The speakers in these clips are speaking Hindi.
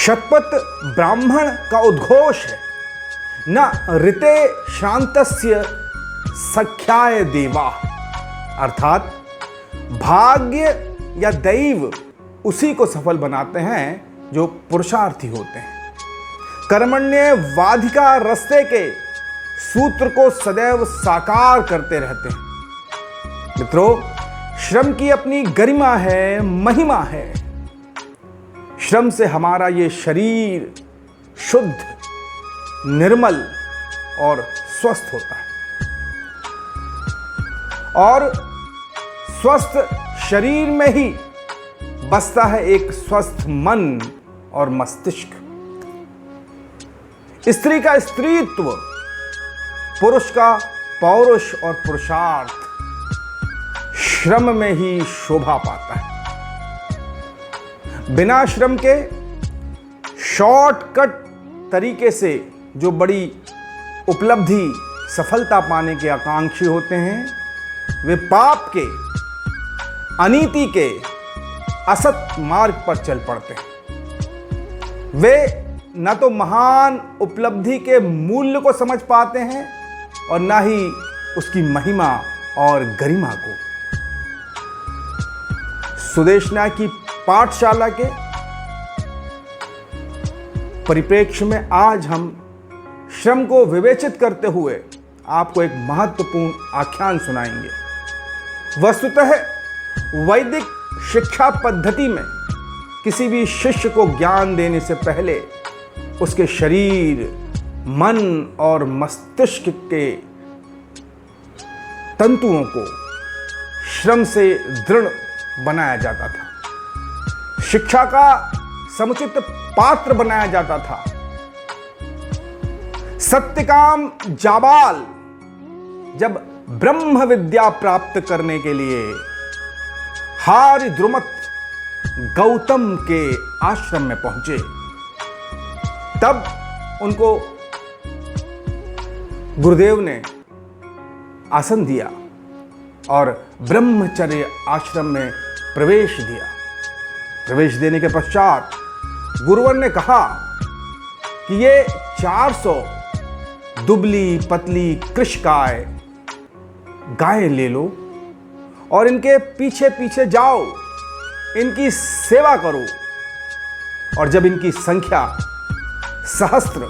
शतपथ ब्राह्मण का उद्घोष है, न ऋते श्रांतस्य सख्याय देवा, अर्थात भाग्य या दैव उसी को सफल बनाते हैं जो पुरुषार्थी होते हैं। कर्मण्य वाधिका रस्ते के सूत्र को सदैव साकार करते रहते हैं। मित्रों, श्रम की अपनी गरिमा है, महिमा है। श्रम से हमारा ये शरीर शुद्ध, निर्मल और स्वस्थ होता है, और स्वस्थ शरीर में ही बसता है एक स्वस्थ मन और मस्तिष्क। स्त्री का स्त्रीत्व, पुरुष का पौरुष और पुरुषार्थ श्रम में ही शोभा पाता है। बिना श्रम के शॉर्टकट तरीके से जो बड़ी उपलब्धि, सफलता पाने के आकांक्षी होते हैं, वे पाप के, अनीति के, असत मार्ग पर चल पड़ते हैं। वे न तो महान उपलब्धि के मूल्य को समझ पाते हैं और न ही उसकी महिमा और गरिमा को। सुदेशना की पाठशाला के परिप्रेक्ष्य में आज हम श्रम को विवेचित करते हुए आपको एक महत्वपूर्ण आख्यान सुनाएंगे। वस्तुतः वैदिक शिक्षा पद्धति में किसी भी शिष्य को ज्ञान देने से पहले उसके शरीर, मन और मस्तिष्क के तंतुओं को श्रम से दृढ़ बनाया जाता था, शिक्षा का समुचित पात्र बनाया जाता था। सत्यकाम जाबाल जब ब्रह्म विद्या प्राप्त करने के लिए हारिद्रुमत गौतम के आश्रम में पहुंचे, तब उनको गुरुदेव ने आसन दिया और ब्रह्मचर्य आश्रम में प्रवेश दिया। प्रवेश देने के पश्चात गुरुवर ने कहा कि ये 400 दुबली पतली कृशकाय गायें ले लो और इनके पीछे पीछे जाओ, इनकी सेवा करो, और जब इनकी संख्या सहस्त्र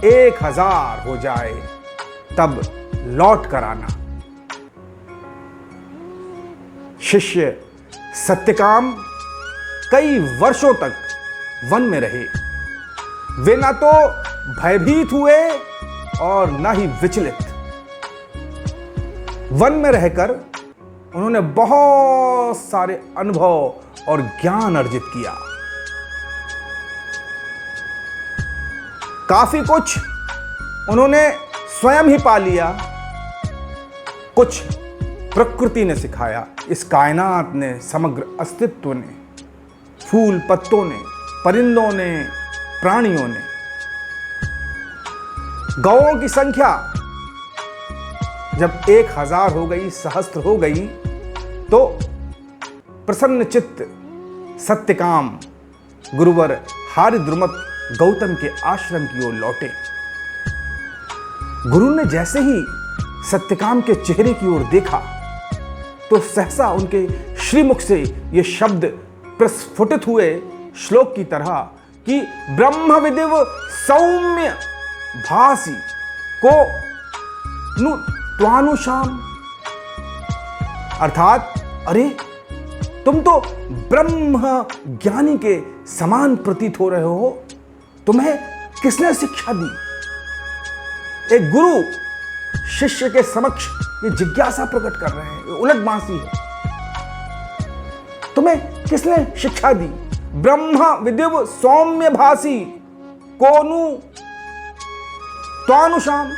1000 हो जाए तब लौट कर आना। शिष्य सत्यकाम कई वर्षों तक वन में रहे। वे ना तो भयभीत हुए और ना ही विचलित। वन में रहकर उन्होंने बहुत सारे अनुभव और ज्ञान अर्जित किया। काफी कुछ उन्होंने स्वयं ही पा लिया, कुछ प्रकृति ने सिखाया। इस कायनात ने, समग्र अस्तित्व ने, फूल पत्तों ने, परिंदों ने, प्राणियों ने। गौओं की संख्या जब 1000 हो गई, सहस्त्र हो गई, तो प्रसन्न चित्त सत्यकाम गुरुवर हारिद्रुमत गौतम के आश्रम की ओर लौटे। गुरु ने जैसे ही सत्यकाम के चेहरे की ओर देखा तो सहसा उनके श्रीमुख से ये शब्द प्रस्फुटित हुए श्लोक की तरह कि ब्रह्म विदिव सौम्य भासी को नु त्वानुशाम, अर्थात अरे तुम तो ब्रह्म ज्ञानी के समान प्रतीत हो रहे हो, तुम्हें किसने शिक्षा दी? एक गुरु शिष्य के समक्ष ये जिज्ञासा प्रकट कर रहे हैं, उलटबांसी है। तुम्हें किसने शिक्षा दी? ब्रह्म विदिव सौम्य भासी कोनु त्वानुशाम,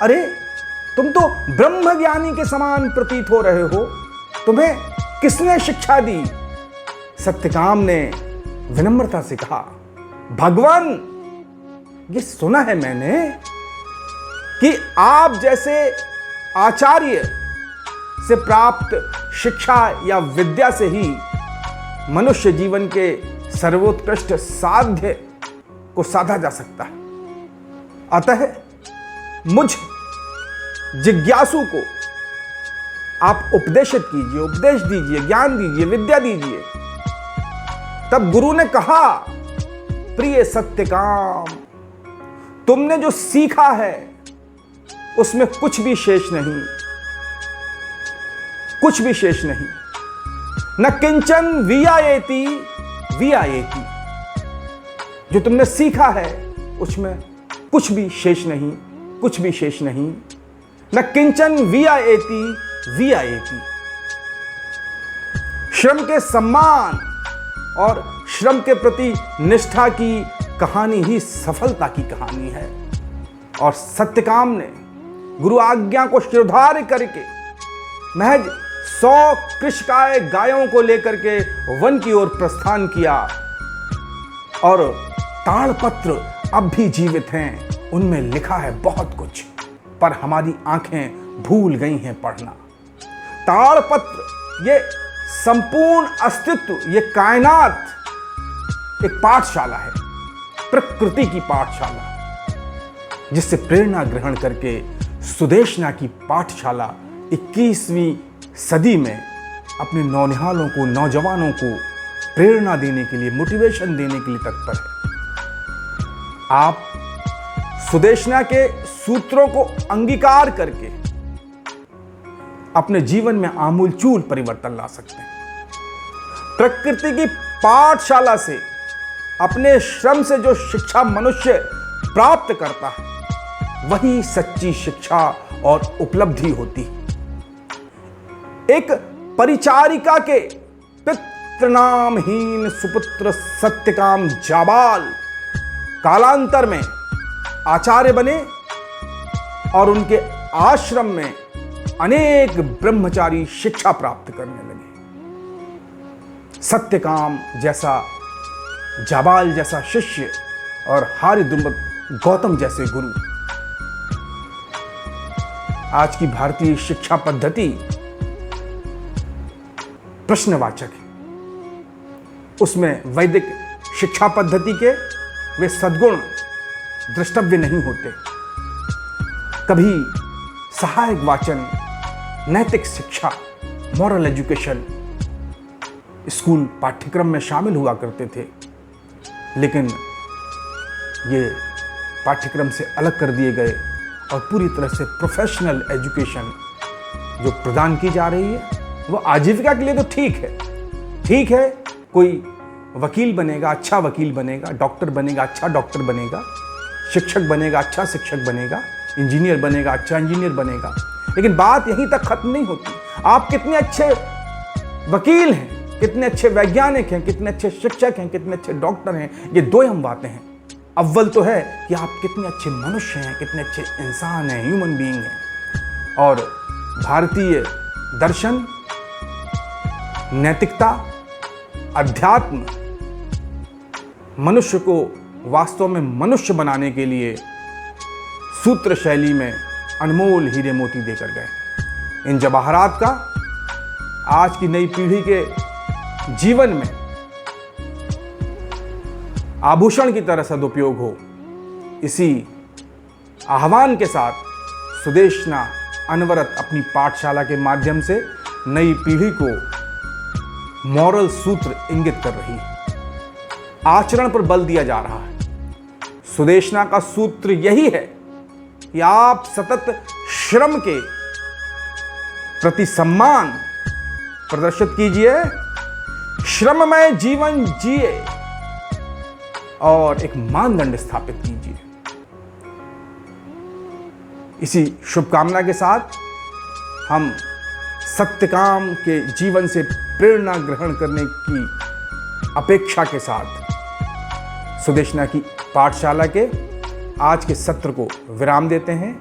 अरे तुम तो ब्रह्म ज्ञानी के समान प्रतीत हो रहे हो, तुम्हें किसने शिक्षा दी? सत्यकाम ने विनम्रता से कहा, भगवान, ये सुना है मैंने कि आप जैसे आचार्य से प्राप्त शिक्षा या विद्या से ही मनुष्य जीवन के सर्वोत्कृष्ट साध्य को साधा जा सकता है। अतः मुझ जिज्ञासु को आप उपदेशित कीजिए, उपदेश दीजिए, ज्ञान दीजिए, विद्या दीजिए। तब गुरु ने कहा, प्रिय सत्यकाम, तुमने जो सीखा है उसमें कुछ भी शेष नहीं, कुछ भी शेष नहीं। न किंचन वियायेति वियायेति। जो तुमने सीखा है उसमें कुछ भी शेष नहीं, कुछ भी शेष नहीं। न किंचन वियायेति वियायेति। श्रम के सम्मान और श्रम के प्रति निष्ठा की कहानी ही सफलता की कहानी है। और सत्यकाम ने गुरु आज्ञा को शिरोधार्य करके महज 100 कृषकाय गायों को लेकर के वन की ओर प्रस्थान किया। और ताड़पत्र अब भी जीवित हैं, उनमें लिखा है बहुत कुछ, पर हमारी आंखें भूल गई हैं पढ़ना। ताड़पत्र, ये संपूर्ण अस्तित्व, ये कायनात एक पाठशाला है, प्रकृति की पाठशाला, जिससे प्रेरणा ग्रहण करके सुदेशना की पाठशाला 21वीं सदी में अपने नौनिहालों को, नौजवानों को प्रेरणा देने के लिए, मोटिवेशन देने के लिए तत्पर है। आप सुदेशना के सूत्रों को अंगीकार करके अपने जीवन में आमूलचूल परिवर्तन ला सकते हैं। प्रकृति की पाठशाला से, अपने श्रम से जो शिक्षा मनुष्य प्राप्त करता है, वही सच्ची शिक्षा और उपलब्धि होती है। एक परिचारिका के पितृनामहीन सुपुत्र सत्यकाम जाबाल कालांतर में आचार्य बने और उनके आश्रम में अनेक ब्रह्मचारी शिक्षा प्राप्त करने लगे। सत्यकाम जैसा जाबाल जैसा शिष्य और हारिद्रुमत गौतम जैसे गुरु। आज की भारतीय शिक्षा पद्धति प्रश्नवाचक है। उसमें वैदिक शिक्षा पद्धति के वे सद्गुण द्रष्टव्य नहीं होते। कभी सहायक वाचन, नैतिक शिक्षा, मॉरल एजुकेशन स्कूल पाठ्यक्रम में शामिल हुआ करते थे, लेकिन ये पाठ्यक्रम से अलग कर दिए गए और पूरी तरह से प्रोफेशनल एजुकेशन जो प्रदान की जा रही है, वो आजीविका के लिए तो ठीक है। कोई वकील बनेगा, अच्छा वकील बनेगा, डॉक्टर बनेगा, अच्छा डॉक्टर बनेगा, शिक्षक बनेगा, अच्छा शिक्षक बनेगा, इंजीनियर बनेगा, अच्छा इंजीनियर बनेगा। लेकिन बात यहीं तक खत्म नहीं होती। आप कितने अच्छे वकील हैं, कितने अच्छे वैज्ञानिक हैं, कितने अच्छे शिक्षक हैं, कितने अच्छे डॉक्टर हैं, ये दो अहम बातें हैं। अव्वल तो है कि आप कितने अच्छे मनुष्य हैं, कितने अच्छे इंसान हैं, ह्यूमन बीइंग हैं। और भारतीय दर्शन, नैतिकता, अध्यात्म मनुष्य को वास्तव में मनुष्य बनाने के लिए सूत्र शैली में अनमोल हीरे मोती देकर गए। इन जवाहरात का आज की नई पीढ़ी के जीवन में आभूषण की तरह सदुपयोग हो, इसी आह्वान के साथ सुदेशना अनवरत अपनी पाठशाला के माध्यम से नई पीढ़ी को मॉरल सूत्र इंगित कर रही है। आचरण पर बल दिया जा रहा है। सुदेशना का सूत्र यही है कि आप सतत श्रम के प्रति सम्मान प्रदर्शित कीजिए, श्रममय जीवन जिए और एक मानदंड स्थापित कीजिए। इसी शुभकामना के साथ हम सत्यकाम के जीवन से प्रेरणा ग्रहण करने की अपेक्षा के साथ सुदेशना की पाठशाला के आज के सत्र को विराम देते हैं।